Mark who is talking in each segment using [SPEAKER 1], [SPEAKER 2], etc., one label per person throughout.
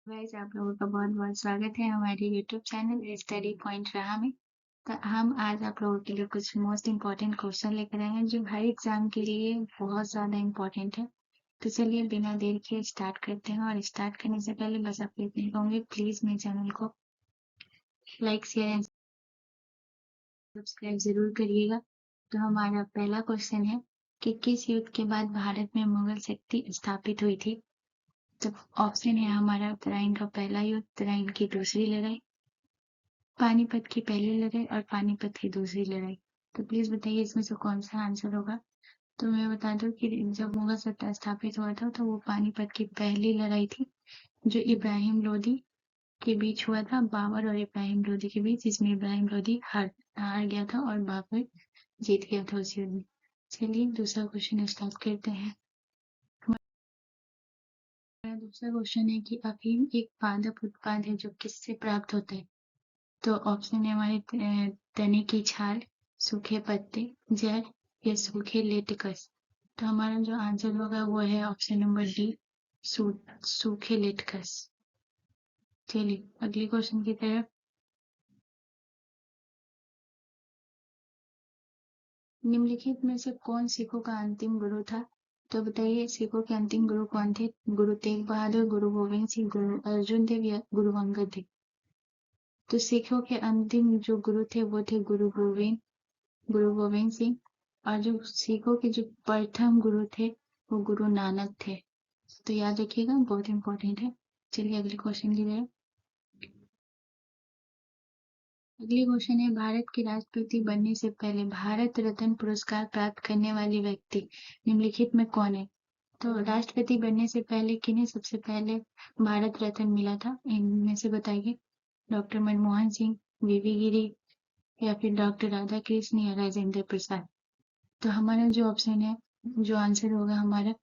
[SPEAKER 1] Guys, आप लोगों का बहुत-बहुत स्वागत है हमारे यूट्यूब चैनल स्टडी पॉइंट राह में। तो हम आज आप लोगों के लिए कुछ मोस्ट इम्पोर्टेंट क्वेश्चन लेकर आए हैं जो हर एग्जाम के लिए बहुत ज़्यादा इम्पोर्टेंट है। तो चलिए बिना देर के स्टार्ट करते हैं और स्टार्ट करने से पहले बस आपको इतना ही कहूँगी, प्लीज़ मेरे चैनल को लाइक शेयर एंड सब्सक्राइब जरूर करिएगा। तो हमारा पहला क्वेश्चन है कि किस युद्ध के बाद भारत में मुगल शक्ति स्थापित हुई थी। तो ऑप्शन है हमारा उत्तरायण का पहला युद्ध, उत्तरायण की दूसरी लड़ाई, पानीपत की पहली लड़ाई और पानीपत की दूसरी लड़ाई। तो प्लीज बताइए इसमें से कौन सा आंसर होगा। तो मैं बता दूं कि जब मुगल सत्ता स्थापित हुआ था तो वो पानीपत की पहली लड़ाई थी जो इब्राहिम लोदी के बीच हुआ था, बाबर और इब्राहिम लोदी के बीच, जिसमें इब्राहिम लोदी हार गया था और बाबर जीत गया था उस युद्ध में। चलिए दूसरा क्वेश्चन स्टार्ट करते हैं। हमारा दूसरा क्वेश्चन है कि अफीम एक पादप उत्पाद है जो किससे प्राप्त होता है। तो ऑप्शन है हमारे तने की छाल, सूखे पत्ते, जड़ या सूखे लेटेक्स। तो हमारा जो आंसर होगा वो है ऑप्शन नंबर डी, सूखे लेटेक्स। चलिए अगले क्वेश्चन की तरफ। निम्नलिखित में से कौन सिखों का अंतिम गुरु था। तो बताइए सिखों के अंतिम गुरु कौन थे। गुरु तेग बहादुर, गुरु गोविंद सिंह, गुरु अर्जुन देव या गुरु अंगद देव। तो सिखों के अंतिम जो गुरु थे वो थे गुरु गोविंद सिंह। और जो सिखों के जो प्रथम गुरु थे वो गुरु नानक थे। तो याद रखिएगा, बहुत इंपॉर्टेंट है। चलिए अगले क्वेश्चन की तरफ। अगले क्वेश्चन है भारत के राष्ट्रपति बनने से पहले भारत रत्न पुरस्कार प्राप्त करने वाले व्यक्ति निम्नलिखित में कौन है। तो राष्ट्रपति बनने से पहले किन्हें सबसे पहले भारत रत्न मिला था, इनमें से बताइए। डॉक्टर मनमोहन सिंह, वीवी गिरी या फिर डॉक्टर राधा कृष्ण या राजेंद्र प्रसाद। तो हमारा जो ऑप्शन है, जो आंसर होगा हमारा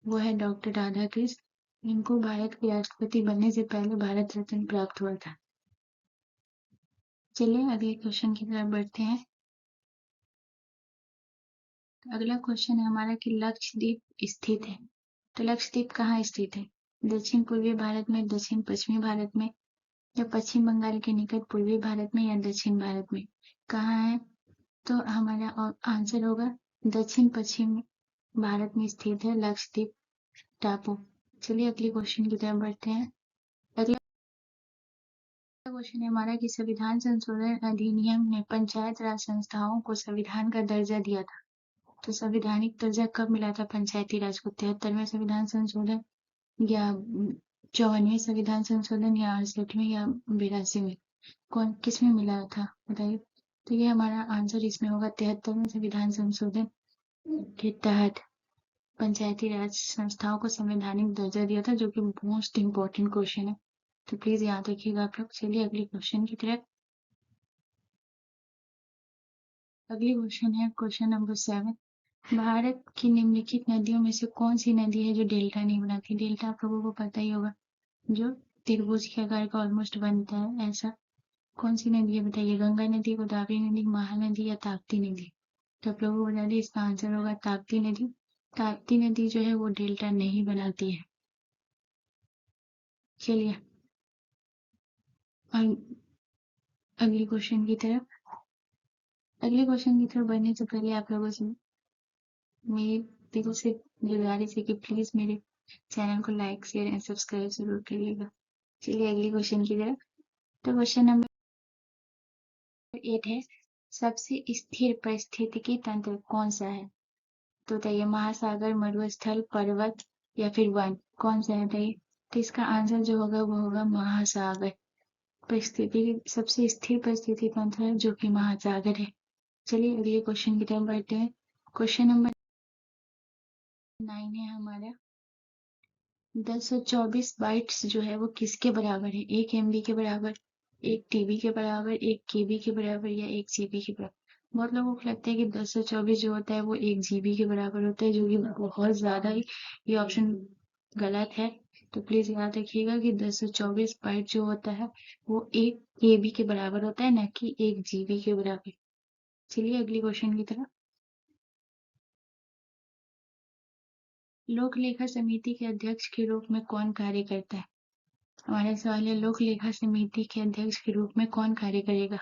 [SPEAKER 1] वो है डॉक्टर राधा कृष्ण। इनको भारत के राष्ट्रपति बनने से पहले भारत रत्न प्राप्त हुआ था। चलिए अगले क्वेश्चन की तरफ बढ़ते हैं। अगला क्वेश्चन है हमारा कि लक्षद्वीप स्थित है। तो लक्षद्वीप कहाँ स्थित है। दक्षिण पूर्वी भारत में, दक्षिण पश्चिमी भारत में या पश्चिम बंगाल के निकट पूर्वी भारत में या दक्षिण भारत में, कहाँ है। तो हमारा आंसर होगा दक्षिण पश्चिम भारत में स्थित है लक्षद्वीप टापू। चलिए अगले क्वेश्चन की तरफ बढ़ते हैं। अगला क्वेश्चन है हमारा कि संविधान संशोधन अधिनियम ने पंचायत राज संस्थाओं को संविधान का दर्जा दिया था। तो संवैधानिक दर्जा कब मिला था पंचायती राज को। 73वें संविधान संशोधन या 54वें संविधान संशोधन या 68वें या 82 में, कौन किस में मिला था बताइए। तो ये हमारा आंसर इसमें होगा 73वें संविधान संशोधन के तहत पंचायती राज संस्थाओं को संवैधानिक दर्जा दिया था, जो कि मोस्ट इम्पोर्टेंट क्वेश्चन है। तो प्लीज याद रखिएगा आप लोग। चलिए अगले क्वेश्चन की तरफ। अगली क्वेश्चन है क्वेश्चन नंबर 7। भारत की निम्नलिखित नदियों में से कौन सी नदी है जो डेल्टा नहीं बनाती। डेल्टा आप लोगों को पता ही होगा, जो त्रिभुज के आकार का ऑलमोस्ट बनता है ऐसा। कौन सी नदी है बताइए। गंगा नदी, गोदावरी नदी, महानदी या ताप्ती नदी। तो आप लोगों को बता दें इसका आंसर होगा ताप्ती नदी। ताप्ती नदी जो है वो डेल्टा नहीं बनाती है। चलिए अगले क्वेश्चन की तरफ। अगले क्वेश्चन की तरफ बढ़ने से पहले आप लोगों से मेरी दिल से गुजारिश है कि प्लीज मेरे चैनल को लाइक शेयर एंड सब्सक्राइब जरूर करिएगा। चलिए अगले क्वेश्चन की तरफ। तो क्वेश्चन नंबर 8 है सबसे स्थिर पारिस्थितिकी तंत्र कौन सा है। तो बताइए महासागर, मरुस्थल, पर्वत या फिर वन, कौन सा है बताइए। तो इसका आंसर जो होगा वो होगा महासागर। परिस्थिति सबसे स्थिर परिस्थिति तंत्र है जो कि महासागर है। चलिए अगले क्वेश्चन की तरफ बढ़ते हैं। क्वेश्चन नंबर 9 है हमारा 1024 बाइट्स जो है वो किसके बराबर है। 1 MB के बराबर, 1 TB के बराबर, 1 KB के बराबर या 1 GB के बराबर। बहुत लोगों को लगता है कि 1024 जो होता है वो 1 GB के बराबर होता है, जो कि बहुत ज्यादा ही ये ऑप्शन गलत है। तो प्लीज याद रखिएगा कि 1024 बाइट जो होता है वो 1 KB के बराबर होता है, न कि 1 GB के बराबर। चलिए अगले क्वेश्चन की तरफ। लोक लेखा समिति के अध्यक्ष के रूप में कौन कार्य करता है। हमारा सवाल है, लोक लेखा समिति के अध्यक्ष के रूप में कौन कार्य करेगा?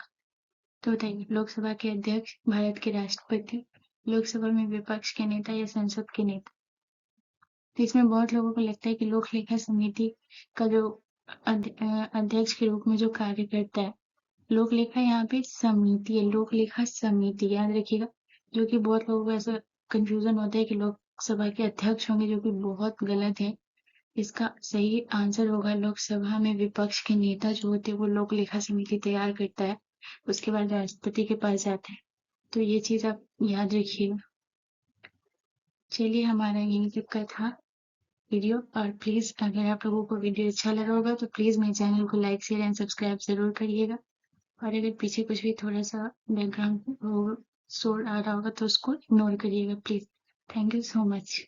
[SPEAKER 1] तो बताइए, लोकसभा के अध्यक्ष, भारत के राष्ट्रपति, लोकसभा में विपक्ष के नेता या संसद के नेता? तो इसमें बहुत लोगों को लगता है कि लोक लेखा समिति का जो अध्यक्ष के रूप में जो कार्य करता है, लोक लेखा यहाँ पे समिति है, लोक लेखा समिति याद रखिएगा। जो कि बहुत लोगों को ऐसा कंफ्यूजन होता है कि लोकसभा के अध्यक्ष होंगे, जो कि बहुत गलत है। इसका सही आंसर होगा लोकसभा में विपक्ष के नेता जो होते हैं वो लोक लेखा समिति तैयार करता है, उसके बाद राष्ट्रपति के पास जाता है। तो ये चीज आप याद रखिएगा। चलिए, हमारा यही तक का था वीडियो। और प्लीज अगर आप लोगों को वीडियो अच्छा लगा होगा तो प्लीज मेरे चैनल को लाइक शेयर एंड सब्सक्राइब जरूर करिएगा। और अगर पीछे कुछ भी थोड़ा सा बैकग्राउंड शोर आ रहा होगा तो उसको इग्नोर करिएगा please. Thank you so much.